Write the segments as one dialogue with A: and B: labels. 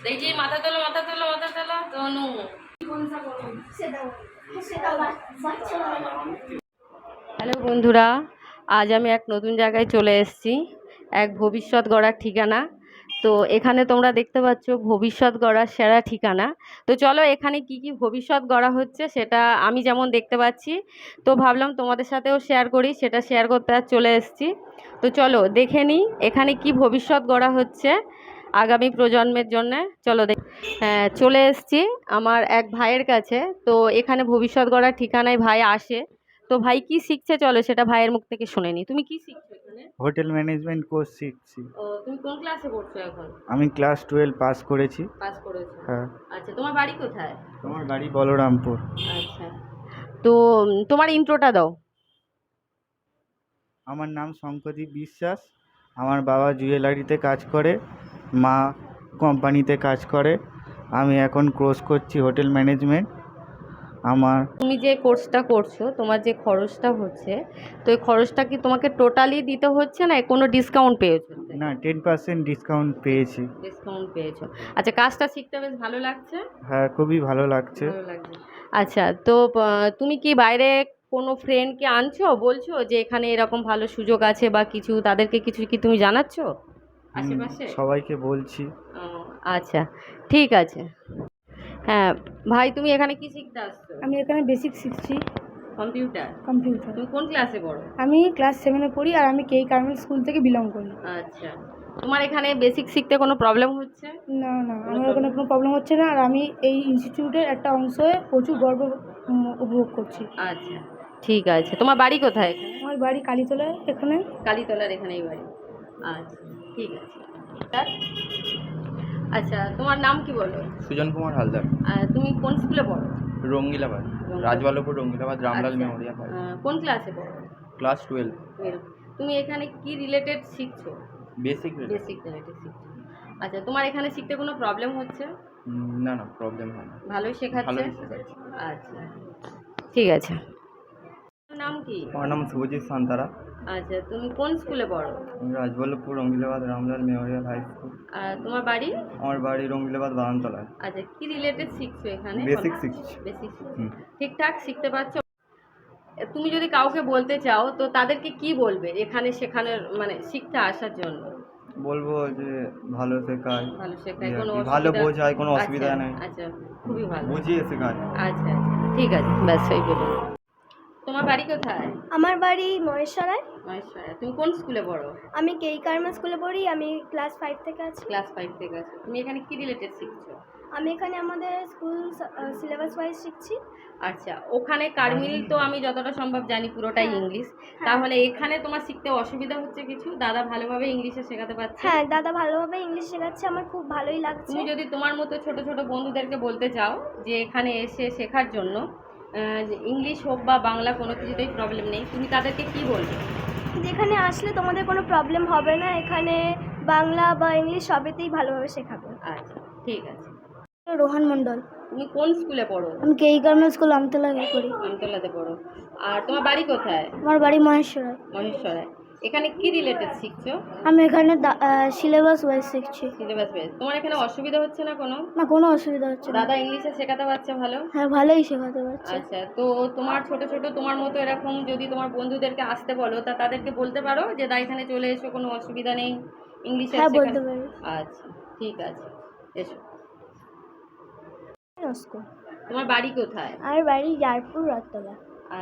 A: দেখি মাথা তোলো মাথা তোলো মাথা তোলো তনু। হ্যালো বন্ধুরা, আজ আমি এক নতুন জায়গায় চলে এসেছি, এক ভবিষ্যৎ গড়ার ঠিকানা। তো এখানে তোমরা দেখতে পাচ্ছ ভবিষ্যৎ গড়ার সেরা ঠিকানা। তো চলো এখানে কি কি ভবিষ্যৎ গড়া হচ্ছে সেটা আমি যেমন দেখতে পাচ্ছি, তো ভাবলাম তোমাদের সাথেও শেয়ার করি, সেটা শেয়ার করতে আজ চলে এসেছি। তো চলো দেখে নিই এখানে কি ভবিষ্যৎ গড়া হচ্ছে আগামী প্রজন্মের জন্য। চলো হ্যাঁ, চলে এসেছি আমার এক ভাইয়ের কাছে। তো এখানে ভবিষ্যৎ গড়ার ঠিকানায় ভাই আসে। তো ভাই কি শিখছে চলো সেটা ভাইয়ের মুখ থেকে শুনে নি। তুমি কি শিখছো এখানে?
B: হোটেল ম্যানেজমেন্ট কোর্স শিখছি।
A: ও, তুমি কোন ক্লাসে পড়ছো এখন?
B: আমি ক্লাস 12 পাস করেছি।
A: পাস করেছো?
B: হ্যাঁ।
A: আচ্ছা, তোমার বাড়ি কোথায়?
B: আমার বাড়ি বলরামপুর।
A: আচ্ছা, তো তোমার ইন্ট্রোটা দাও।
B: আমার নাম শঙ্করদীপ বিশ্বাস। আমার বাবা জুয়েলারিতে কাজ করে, মা কোম্পানিতে কাজ করে। আমি এখন কোর্স করছি হোটেল ম্যানেজমেন্ট। আমার
A: তুমি যে কোর্সটা করছো তোমার যে খরচটা হচ্ছে, তো এই খরচটা কি তোমাকে টোটালি দিতে হচ্ছে না কোনো ডিসকাউন্ট পেয়েছো?
B: না, 10% ডিসকাউন্ট পেয়েছি।
A: ডিসকাউন্ট পেয়েছো। আচ্ছা, কাজটা শিখতে বেশ ভালো লাগছে?
B: হ্যাঁ, খুবই ভালো লাগছে।
A: ভালো লাগছে। আচ্ছা, তো তুমি কি বাইরে কোনো ফ্রেন্ডকে আনছো, বলছো যে এখানে এরকম ভালো সুযোগ আছে বা কিছু, তাদেরকে কিছু কি তুমি জানাচ্ছো আশেপাশে?
B: সবাইকে বলছি।
A: ও, আচ্ছা, ঠিক আছে। হ্যাঁ ভাই, তুমি এখানে কি শিখতে আসছো?
C: আমি এখানে বেসিক শিখছি।
A: কম্পিউটার?
C: কম্পিউটার।
A: তুমি কোন ক্লাসে পড়ো?
C: আমি ক্লাস 7-এ পড়ি আর আমি কেই কার্মেল স্কুল থেকে বিলং করি।
A: আচ্ছা, তোমার এখানে বেসিক শিখতে কোনো প্রবলেম হচ্ছে?
C: না না, আমার কোনো প্রবলেম হচ্ছে না, আর আমি এই ইনস্টিটিউটের একটা অংশ হয়ে প্রচুর গর্ব উপভোগ করছি।
A: আচ্ছা, ঠিক আছে। তোমার বাড়ি কোথায় এখানে?
C: আমার বাড়ি কালীতলায়, এখানে।
A: কালীতলার এখানেই বাড়ি? আচ্ছা, ঠিক আছে। আচ্ছা, তোমার নাম কি বলো?
D: সুজন কুমার হালদার।
A: তুমি কোন স্কুলে পড়ো?
D: রঙ্গিলাবাদ, রাজবালপুর রঙ্গিলাবাদ, রামলাল
A: আচ্ছা,
D: মেমোরিয়াল হাই স্কুল।
A: কোন ক্লাসে পড়ো?
D: ক্লাস 12।
A: 12। তুমি এখানে কি রিলেটেড শিখছো?
D: বেসিক।
A: বেসিক রিলেটেড শিখছো। আচ্ছা, তোমার এখানে শিখতে কোনো প্রবলেম হচ্ছে?
D: না না, প্রবলেম হয় না।
A: ভালোই শেখাচ্ছে?
D: ভালোই শেখাচ্ছে।
A: আচ্ছা, ঠিক আছে। তোমার নাম কি?
D: আমার নাম শুভজিৎ সান্তারা।
A: আচ্ছা, তুমি কোন স্কুলে পড়ো?
D: আমি রাজবালপুর রঙ্গিলাবাদ, রামলাল মেমোরিয়াল হাই স্কুল।
A: আর তোমার বাড়ি?
D: আমার বাড়ি রঙ্গিলাবাদ বাগানতলায়।
A: আচ্ছা, কি রিলেটেড শিখছো এখানে?
D: বেসিক শিখছি।
A: বেসিক
D: হুম।
A: ঠিকঠাক শিখতে পারছো? তুমি যদি কাউকে বলতে চাও তো তাদেরকে কি বলবে এখানে শেখানোর মানে শিখতে আসার জন্য?
D: বলবো যে ভালো শেখায়,
A: ভালো শেখায়, কোনো
D: ভালো
A: অসুবিধা?
D: বোঝায়, কোনো অসুবিধা
A: আচ্ছা,
D: নেই।
A: আচ্ছা, খুবই ভালো।
D: বুঝিয়ে শেখায়।
A: আচ্ছা আচ্ছা, ঠিক আছে, ব্যাস এই বলুন। তোমার বাড়ি কোথায়?
E: আমার বাড়ি মহেশ্বরায়।
A: মহেশ্বরে। তুমি কোন স্কুলে পড়ো?
E: আমি কেই কার্মেল স্কুলে পড়ি। আমি ক্লাস 5 থেকে আছি।
A: ক্লাস 5 থেকে আছো। তুমি এখানে কি রিলেটেড শিখছো?
E: আমি এখানে আমাদের স্কুল সিলেবাস ওয়াইজ শিখছি।
A: আচ্ছা, ওখানে কারমিল তো আমি যতটা সম্ভব জানি পুরোটাই ইংলিশ। তাহলে এখানে তোমার শিখতে অসুবিধা হচ্ছে কিছু? দাদা ভালোভাবে ইংলিশে শেখাতে পারছে?
E: হ্যাঁ, দাদা ভালোভাবে ইংলিশ শেখাচ্ছে, আমার খুব ভালোই লাগছে।
A: তুমি যদি তোমার মতো ছোট ছোট বন্ধুদেরকে বলতে চাও যে এখানে এসে শেখার জন্য যে ইংলিশ হোক বা বাংলা কোনো কিছুতেই প্রবলেম নেই, তুমি তাদেরকে কি বলবে?
E: যেখানে আসলে তোমাদের কোনো প্রবলেম হবে না, এখানে বাংলা বা ইংলিশ সবেতেই ভালোভাবে শেখাবে।
A: আচ্ছা, ঠিক আছে।
C: রোহান মণ্ডল।
A: তুমি কোন স্কুলে পড়ো?
C: আমি কেই কার্মেল স্কুল আমতলা পড়ি।
A: আমতলাতে পড়ো। আর তোমার বাড়ি কোথায়?
C: আমার বাড়ি মহেশ্বরায়।
A: মহেশ্বরায়। এখানে কি রিলেটেড শিখছো?
C: আমি এখানে সিলেবাস ওয়াইজ শিখছি।
A: Syllabus base. তোমার এখানে অসুবিধা হচ্ছে না কোনো?
C: না, কোনো অসুবিধা হচ্ছে না।
A: দাদা ইংলিশে শেখাতে পারছে ভালো?
C: হ্যাঁ, ভালোই শেখাতে পারছি।
A: আচ্ছা, তো তোমার ছোট ছোট তোমার মতো এরকম যদি তোমার বন্ধুদেরকে আসতে বলো তা তাদেরকে বলতে পারো যে দা এখানে চলে এসো, কোনো অসুবিধা নেই ইংলিশে
C: হ্যাঁ,
A: শেখানো।
C: বলতে পারি।
A: আচ্ছা, ঠিক আছে, এসো।
C: নমস্কার।
A: তোমার বাড়ি কোথায়?
C: আমার বাড়ি জারপুর রথতলা।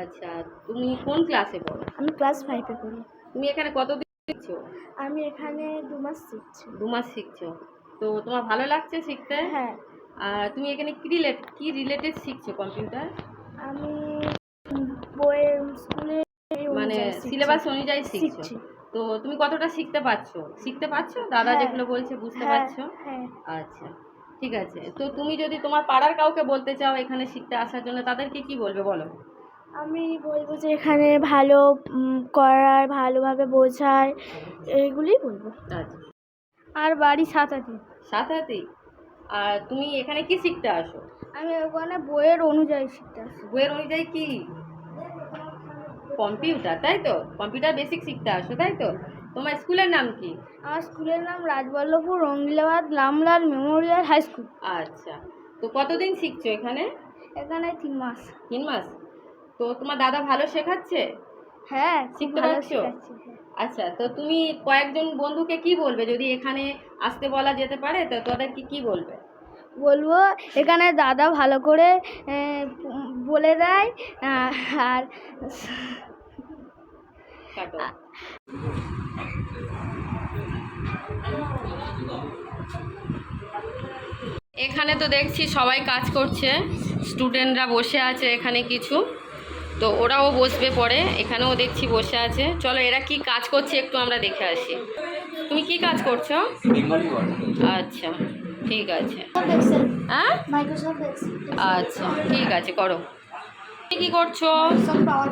A: আচ্ছা, তুমি কোন ক্লাসে পড়ো?
C: আমি ক্লাস 5-এ পড়ি।
A: তুমি এখানে কতদিন শিখছো?
C: আমি এখানে 2 মাস শিখছি।
A: 2 মাস শিখছো। তো তোমার ভালো লাগছে শিখতে?
C: হ্যাঁ।
A: আর তুমি এখানে কি রিলেটেড শিখছো কম্পিউটার?
C: আমি বইয়ের স্কুলে
A: মানে সিলেবাস অনুযায়ী শিখছো? তো তুমি কতটা শিখতে পারছো দাদা
C: হ্যাঁ।
A: যেগুলো বলছে বুঝতে
C: হ্যাঁ,
A: পারছো?
C: হ্যাঁ।
A: আচ্ছা, ঠিক আছে। তো তুমি যদি তোমার পাড়ার কাউকে বলতে চাও এখানে শিখতে আসার জন্য, তাদেরকে কি বলবে বলো?
C: আমি বলবো যে এখানে ভালো করার, ভালোভাবে বোঝায়, এইগুলোই বলবো।
A: আচ্ছা।
C: আর বাড়ি সাতাতি।
A: সাথে। আর তুমি এখানে কি শিখতে আসো?
C: আমি ওখানে বইয়ের অনুযায়ী শিখতে আসি।
A: বইয়ের অনুযায়ী কি? কম্পিউটার, তাই তো? কম্পিউটার বেসিক শিখতে আসো, তাই তো? তোমার স্কুলের নাম কি?
C: আমার স্কুলের নাম Rajballavpur Rangilabad Ramlal memorial high school.
A: আচ্ছা, তো কতদিন শিখছো এখানে?
C: এখানে 3 মাস।
A: 3 মাস। তো তোমার দাদা ভালো শেখাচ্ছে?
C: হ্যাঁ, খুব
A: শিখতে
C: ভালো
A: পারছো?
C: শেখাচ্ছে। হ্যাঁ।
A: আচ্ছা, তো তুমি কয়েকজন বন্ধুকে কি বলবে যদি এখানে আসতে বলা যেতে পারে, তো তাদেরকে কি বলবে?
C: বলবো এখানে দাদা ভালো করে বলে দেয়, আর
A: কাটো। এখানে তো দেখছি সবাই কাজ করছে, স্টুডেন্টরা বসে আছে এখানে কিছু, তো ওরাও বসবে পরে। এখানেও দেখছি বসে আছে। চলো এরা কি কাজ করছে একটু আমরা দেখে আসি। তুমি কি কাজ করছো? আচ্ছা, ঠিক আছে। হ্যাঁ,
C: মাইক্রোসফট
A: আচ্ছা ঠিক আছে, করো। তুমি কি করছো?
C: পাওয়ার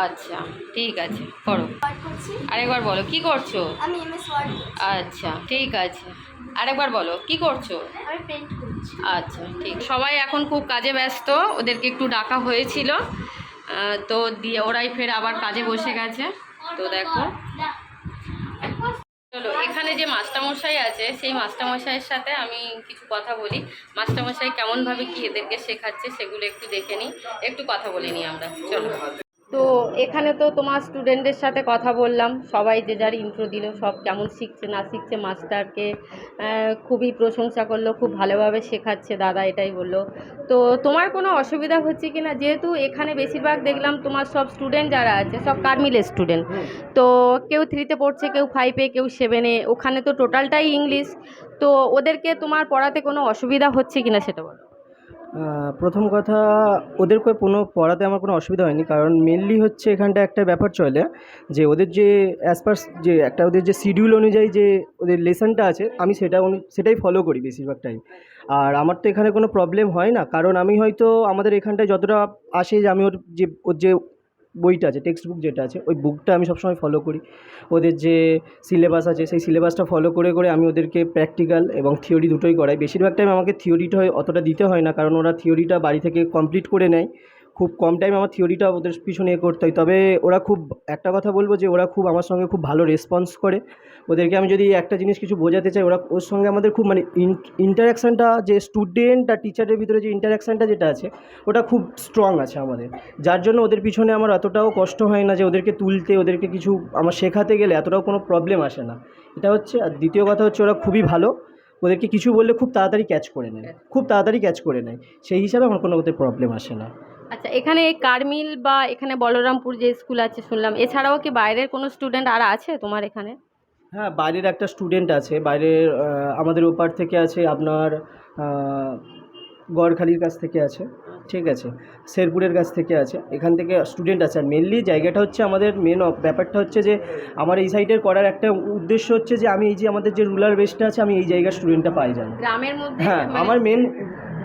A: আচ্ছা ঠিক আছে, করো।
C: করছি।
A: আরেকবার বলো কি করছো?
C: আমি এমএস ওয়ার্ড,
A: আচ্ছা ঠিক আছে, আরেকবার বলো কি করছো?
C: আমি পেন্ট করছি।
A: আচ্ছা ঠিক। সবাই এখন খুব কাজে ব্যস্ত, ওদেরকে একটু ডাকা হয়েছিল, তো দিয়ে ওরাই ফের আবার কাজে বসে গেছে। তো দেখো, চলো এখানে যে মাস্টারমশাই আছে সেই মাস্টারমশাইয়ের সাথে আমি কিছু কথা বলি। মাস্টারমশাই কেমনভাবে কি এদেরকে শেখাচ্ছে সেগুলো একটু দেখে নিই, একটু কথা বলে নিই আমরা। চলো। তো এখানে তো তোমার স্টুডেন্টদের সাথে কথা বললাম, সবাই যে যার ইন্ট্রো দিল, সব কেমন শিখছে না শিখছে। মাস্টারকে খুবই প্রশংসা করলো, খুব ভালোভাবে শেখাচ্ছে দাদা, এটাই বললো। তো তোমার কোনো অসুবিধা হচ্ছে কি না? যেহেতু এখানে বেশিরভাগ দেখলাম তোমার সব স্টুডেন্ট যারা আছে সব কারমিলের স্টুডেন্ট, তো কেউ 3-তে পড়ছে, কেউ 5-এ, কেউ 7-এ, ওখানে তো টোটালটাই ইংলিশ। তো ওদেরকে তোমার পড়াতে কোনো অসুবিধা হচ্ছে কি না সেটা বলো।
F: প্রথম কথা, ওদেরকে কোনো পড়াতে আমার কোনো অসুবিধা হয়নি, কারণ মেনলি হচ্ছে এখানটা একটা ব্যাপার চলে যে ওদের যে অ্যাজ পার যে একটা ওদের যে শিডিউল অনুযায়ী যে ওদের লেসনটা আছে, আমি সেটাই ফলো করি বেশিরভাগ টাইম। আর আমার তো এখানে কোনো প্রবলেম হয় না, কারণ আমি হয়তো আমাদের এখানটায় যতটা আসে যে আমি ওর যে বইটা আছে, টেক্সট বুক যেটা আছে, ওই বুকটা আমি সবসময় ফলো করি। ওদের যে সিলেবাস আছে সেই সিলেবাসটা ফলো করে করে আমি ওদেরকে প্র্যাকটিক্যাল এবং থিওরি দুটোই করাই। বেশিরভাগ টাইম আমাকে থিওরিটা অতটা দিতে হয় না, কারণ ওরা থিওরিটা বাড়ি থেকে কমপ্লিট করে নেয়। খুব কম টাইম আমার থিওরিটা ওদের পিছনে করতে হয়। তবে ওরা খুব, একটা কথা বলবো যে ওরা খুব আমার সঙ্গে খুব ভালো রেসপন্স করে। ওদেরকে আমি যদি একটা জিনিস কিছু বোঝাতে চাই, ওর সঙ্গে আমাদের খুব মানে ইন্টারাকশানটা, যে স্টুডেন্ট আর টিচারের ভিতরে যে ইন্টারাকশানটা যেটা আছে ওটা খুব স্ট্রং আছে আমাদের, যার জন্য ওদের পিছনে আমার অতটাও কষ্ট হয় না যে ওদেরকে তুলতে, ওদেরকে কিছু আমার শেখাতে গেলে এতটাও কোনো প্রবলেম আসে না। এটা হচ্ছে। আর দ্বিতীয় কথা হচ্ছে ওরা খুবই ভালো, ওদেরকে কিছু বললে খুব তাড়াতাড়ি ক্যাচ করে নেয়, সেই হিসাবে আমার কোনো ওদের প্রবলেম আসে না।
A: আচ্ছা, এখানে কারমিল বা এখানে বলরামপুর যে স্কুল আছে শুনলাম, এছাড়াও কি বাইরের কোনো স্টুডেন্ট আর আছে তোমার এখানে?
F: হ্যাঁ, বাইরের একটা স্টুডেন্ট আছে, বাইরের আমাদের ওপার থেকে আছে, আপনার গড়খালির কাছ থেকে আছে, ঠিক আছে, শেরপুরের কাছ থেকে আছে, এখান থেকে স্টুডেন্ট আছে। আর মেনলি জায়গাটা হচ্ছে আমাদের ব্যাপারটা হচ্ছে যে আমার এই সাইডের করার একটা উদ্দেশ্য হচ্ছে যে আমি এই যে আমাদের যে রুরাল বেসটা আছে, আমি এই জায়গার স্টুডেন্টটা পাই জানি
A: গ্রামের মধ্যে।
F: হ্যাঁ, আমার মেন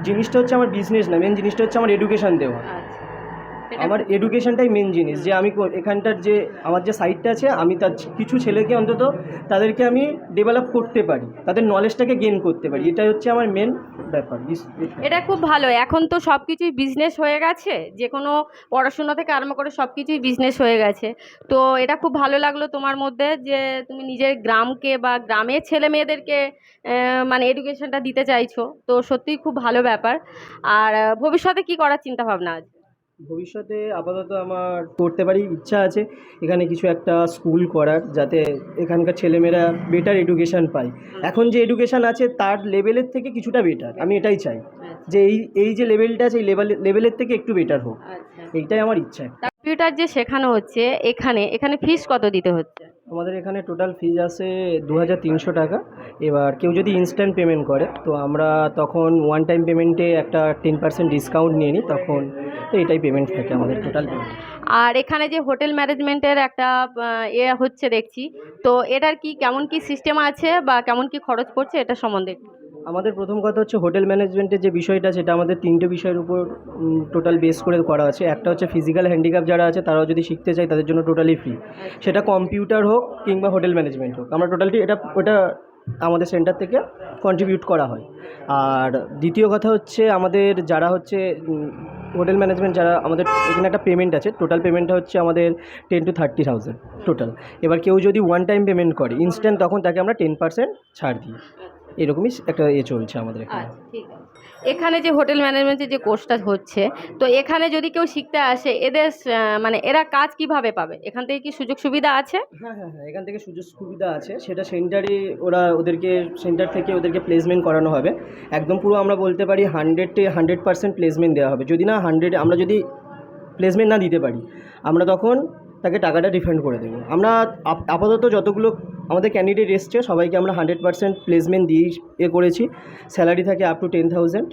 F: জিনিসটা হচ্ছে আমার বিজনেস না, মেন জিনিসটা হচ্ছে আমার এডুকেশন দেওয়া।
A: আচ্ছা,
F: আমার এডুকেশনটাই মেন জিনিস, যে আমি এখানটার যে আমার যে সাইটটা আছে, আমি তার কিছু ছেলেকে অন্তত তাদেরকে আমি ডেভেলপ করতে পারি, তাদের নলেজটাকে গেইন করতে পারি, এটাই হচ্ছে আমার মেন ব্যাপার।
A: এটা খুব ভালো। এখন তো সব কিছুই বিজনেস হয়ে গেছে, যে কোনো পড়াশোনা থেকে আরম্ভ করে সব কিছুই বিজনেস হয়ে গেছে। তো এটা খুব ভালো লাগলো তোমার মধ্যে, যে তুমি নিজের গ্রামকে বা গ্রামের ছেলে মেয়েদেরকে মানে এডুকেশনটা দিতে চাইছো। তো সত্যিই খুব ভালো ব্যাপার। আর ভবিষ্যতে কি করার চিন্তা ভাবনা আছে?
F: ভবিষ্যতে আপাতত আমার করতে পারি ইচ্ছা আছে এখানে কিছু একটা স্কুল করার, যাতে এখানকার ছেলেমেয়েরা বেটার এডুকেশান পায়। এখন যে এডুকেশান আছে তার লেভেলের থেকে কিছুটা বেটার, আমি এটাই চাই, যে এই যে লেভেলটা আছে এই লেভেলের থেকে একটু বেটার হোক, এইটাই আমার ইচ্ছা।
A: কম্পিউটার যে শেখানো হচ্ছে এখানে ফিস কত দিতে হচ্ছে?
F: আমাদের এখানে টোটাল ফিজ আছে 2300 টাকা। এবার কেউ যদি ইনস্ট্যান্ট পেমেন্ট করে তো আমরা তখন ওয়ান টাইম পেমেন্টে একটা 10% ডিসকাউন্ট নিয়ে নিই, তখন তো এটাই পেমেন্ট থাকে আমাদের টোটাল পেমেন্ট।
A: আর এখানে যে হোটেল ম্যানেজমেন্টের একটা হচ্ছে দেখছি, তো এটার কেমন কি সিস্টেম আছে বা কেমন কি খরচ পড়ছে এটা সম্বন্ধে?
F: আমাদের প্রথম কথা হচ্ছে হোটেল ম্যানেজমেন্টের যে বিষয়টা, সেটা আমাদের 3টে বিষয়ের উপর টোটাল বেস করে করা আছে। একটা হচ্ছে ফিজিক্যাল হ্যান্ডিক্যাপ যারা আছে তারাও যদি শিখতে চায় তাদের জন্য টোটালি ফ্রি, সেটা কম্পিউটার হোক কিংবা হোটেল ম্যানেজমেন্ট হোক, আমরা টোটালি ওটা আমাদের সেন্টার থেকে কন্ট্রিবিউট করা হয়। আর দ্বিতীয় কথা হচ্ছে আমাদের যারা হচ্ছে হোটেল ম্যানেজমেন্ট যারা আমাদের এখানে একটা পেমেন্ট আছে, টোটাল পেমেন্টটা হচ্ছে আমাদের 10 to 30,000 টোটাল। এবার কেউ যদি ওয়ান টাইম পেমেন্ট করে ইনস্ট্যান্ট, তখন তাকে আমরা 10% ছাড় দিই। এরকমই একটা চলছে আমাদের এখানে।
A: আচ্ছা, ঠিক আছে। এখানে যে হোটেল ম্যানেজমেন্টের যে কোর্সটা হচ্ছে, তো এখানে যদি কেউ শিখতে আসে, এদের মানে এরা কাজ কিভাবে পাবে? এখান থেকে কি সুযোগ সুবিধা আছে?
F: হ্যাঁ, এখান থেকে সুযোগ সুবিধা আছে, সেটা সেন্টারে ওদেরকে সেন্টার থেকে ওদেরকে প্লেসমেন্ট করানো হবে। একদম পুরো আমরা বলতে পারি 100% প্লেসমেন্ট দেওয়া হবে। যদি না 100 আমরা যদি প্লেসমেন্ট না দিতে পারি, আমরা তখন তাকে টাকাটা রিফান্ড করে দেবো। আমরা আপাতত যতগুলো আমাদের ক্যান্ডিডেট এসছে সবাইকে আমরা 100% প্লেসমেন্ট দিয়ে করেছি। স্যালারি থাকে আপ টু 10,000।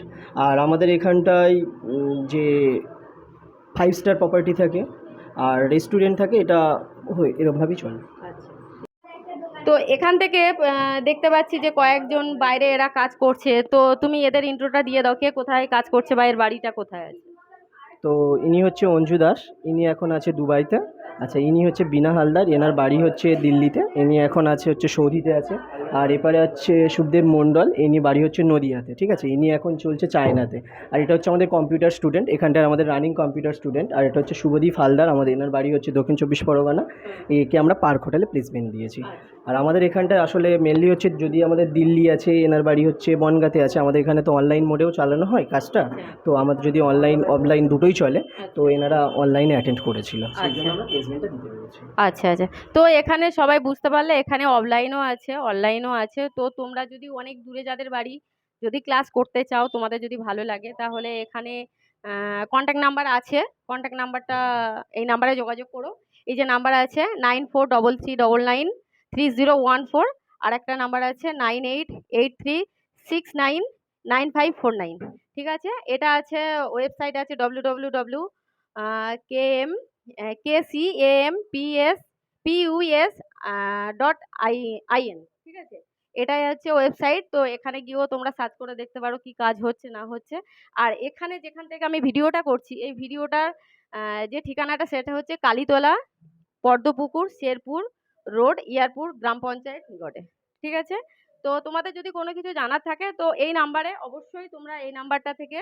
F: আর আমাদের এখানটায় যে 5 স্টার প্রপার্টি থাকে আর রেস্টুরেন্ট থাকে, এটা এরকমভাবেই চলে।
A: তো এখান থেকে দেখতে পাচ্ছি যে কয়েকজন বাইরে এরা কাজ করছে, তো তুমি এদের ইন্ট্রোটা দিয়ে দাও, কে কোথায় কাজ করছে বা এর বাড়িটা কোথায় আছে?
F: তো ইনি হচ্ছে অঞ্জু দাস, ইনি এখন আছে দুবাইতে। আচ্ছা, ইনি হচ্ছে বিনা হালদার, এনার বাড়ি হচ্ছে দিল্লিতে, ইনি এখন হচ্ছে সৌদিতে আছে। আর এপারে হচ্ছে শুভদেব মণ্ডল, ইনি বাড়ি হচ্ছে নদিয়াতে, ঠিক আছে। ইনি এখন চলছে চায়নাতে। আর এটা হচ্ছে আমাদের কম্পিউটার স্টুডেন্ট, এখানটার আমাদের রানিং কম্পিউটার স্টুডেন্ট। আর এটা হচ্ছে শুভদীপ হালদার, আমাদের এনার বাড়ি হচ্ছে দক্ষিণ 24 পরগনা। একে আমরা পার্ক হোটেলে প্লেসমেন্ট দিয়েছি। আর আমাদের এখানটায় আসলে মেনলি হচ্ছে, যদি আমাদের দিল্লি আছে, এনার বাড়ি হচ্ছে বনগাঁতে আছে, আমাদের এখানে তো অনলাইন মোডেও চালানো হয় কাজটা। তো আমাদের যদি অনলাইন অফলাইন দুটোই চলে, তো এনারা অনলাইনে অ্যাটেন্ড করেছিল, সেই জন্য আমরা প্লেসমেন্টটা দিতে পেরেছি।
A: আচ্ছা আচ্ছা। তো এখানে সবাই বুঝতে পারলে এখানে অফলাইনও আছে অনলাইনও আছে। তো তোমরা যদি অনেক দূরে যাদের বাড়ি, যদি ক্লাস করতে চাও, তোমাদের যদি ভালো লাগে, তাহলে এখানে কন্ট্যাক্ট নাম্বার আছে। কন্ট্যাক্ট নাম্বারটা, এই নাম্বারে যোগাযোগ করো। এই যে নাম্বার আছে 9433993014, আর একটা নাম্বার আছে 9883699549। ঠিক আছে। এটা আছে, ওয়েবসাইট আছে www.kcampus.in। ঠিক আছে, এটাই হচ্ছে ওয়েবসাইট। তো এখানে গিয়েও তোমরা সার্চ করে দেখতে পারো কি কাজ হচ্ছে না হচ্ছে। আর এখানে যেখান থেকে আমি ভিডিওটা করছি, এই ভিডিওটার যে ঠিকানাটা, সেটা হচ্ছে কালীতলা, পদ্মপুকুর, শেরপুর রোড, ইয়ারপুর গ্রাম পঞ্চায়েত নিকটে। ঠিক আছে। তো তোমাদের যদি কোনো কিছু জানার থাকে, তো এই নাম্বারে অবশ্যই তোমরা এই নাম্বারটা থেকে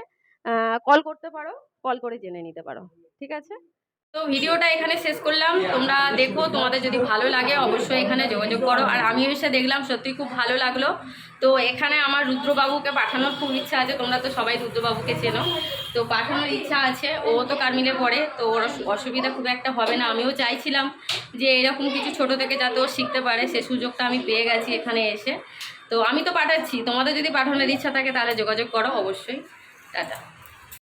A: কল করতে পারো, কল করে জেনে নিতে পারো। ঠিক আছে। তো ভিডিওটা এখানে শেষ করলাম। তোমরা দেখো, তোমাদের যদি ভালো লাগে অবশ্যই এখানে যোগাযোগ করো। আর আমিও এসে দেখলাম, সত্যি খুব ভালো লাগলো। তো এখানে আমার রুদ্রবাবুকে পাঠানোর খুব ইচ্ছা আছে। তোমরা তো সবাই রুদ্রবাবুকে চেনো, তো পাঠানোর ইচ্ছা আছে। ও তো কার্মিলে পড়ে, তো ওর অসুবিধা খুব একটা হবে না। আমিও চাইছিলাম যে এরকম কিছু ছোট থেকে যাতে ও শিখতে পারে, সে সুযোগটা আমি পেয়ে গেছি এখানে এসে। তো আমি তো পাঠাচ্ছি, তোমাদের যদি পাঠানোর ইচ্ছা থাকে তাহলে যোগাযোগ করো অবশ্যই। টাটা।